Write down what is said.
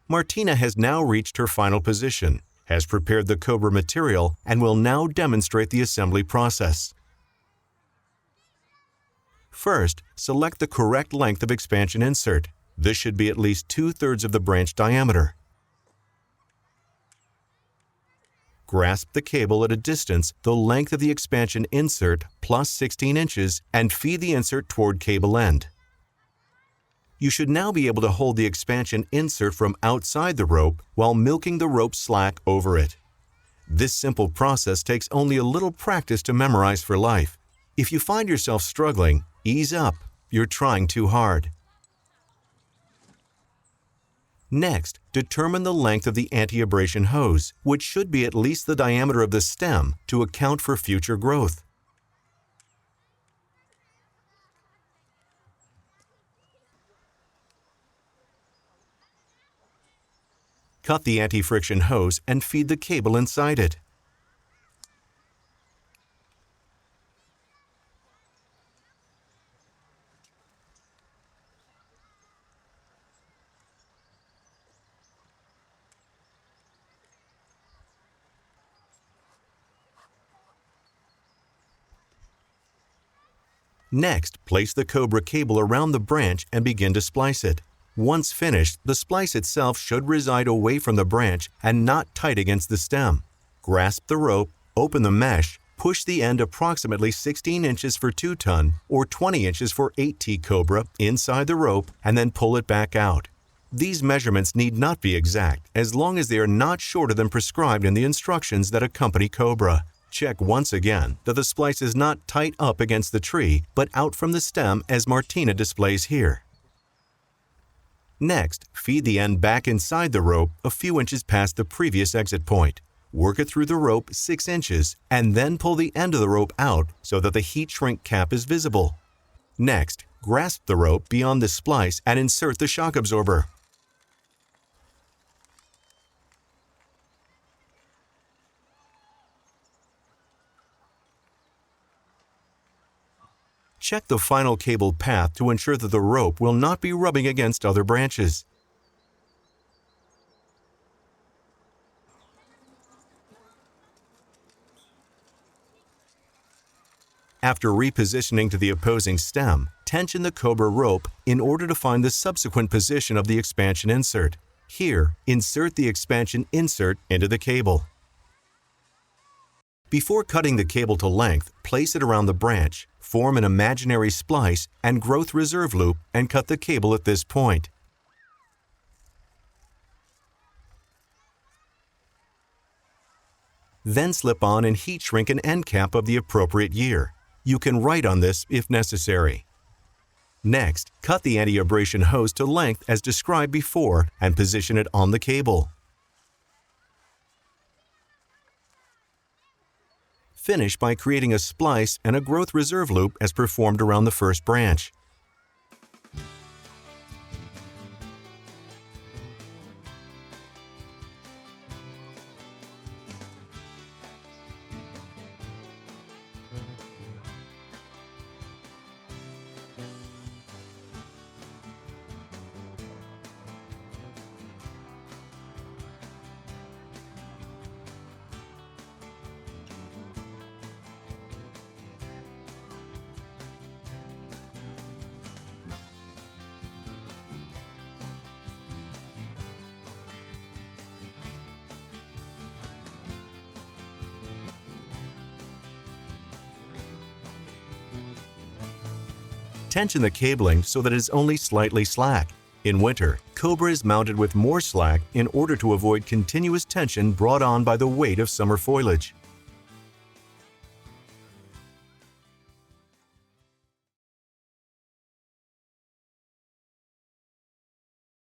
Martina has now reached her final position, has prepared the Cobra material, and will now demonstrate the assembly process. First, select the correct length of expansion insert. This should be at least 2/3 of the branch diameter. Grasp the cable at a distance the length of the expansion insert plus 16 inches and feed the insert toward cable end. You should now be able to hold the expansion insert from outside the rope while milking the rope slack over it. This simple process takes only a little practice to memorize for life. If you find yourself struggling, ease up. You're trying too hard. Next, determine the length of the anti-abrasion hose, which should be at least the diameter of the stem to account for future growth. Cut the anti-friction hose and feed the cable inside it. Next, place the Cobra cable around the branch and begin to splice it. Once finished, the splice itself should reside away from the branch and not tight against the stem. Grasp the rope, open the mesh, push the end approximately 16 inches for 2-ton or 20 inches for 8T Cobra inside the rope and then pull it back out. These measurements need not be exact as long as they are not shorter than prescribed in the instructions that accompany Cobra. Check once again that the splice is not tight up against the tree but out from the stem as Martina displays here. Next, feed the end back inside the rope a few inches past the previous exit point. Work it through the rope 6 inches and then pull the end of the rope out so that the heat shrink cap is visible. Next, grasp the rope beyond the splice and insert the shock absorber. Check the final cable path to ensure that the rope will not be rubbing against other branches. After repositioning to the opposing stem, tension the Cobra rope in order to find the subsequent position of the expansion insert. Here, insert the expansion insert into the cable. Before cutting the cable to length, place it around the branch, form an imaginary splice and growth reserve loop and cut the cable at this point. Then slip on and heat shrink an end cap of the appropriate year. You can write on this if necessary. Next, cut the anti-abrasion hose to length as described before and position it on the cable. Finish by creating a splice and a growth reserve loop as performed around the first branch. Tension the cabling so that it is only slightly slack. In winter, Cobra is mounted with more slack in order to avoid continuous tension brought on by the weight of summer foliage.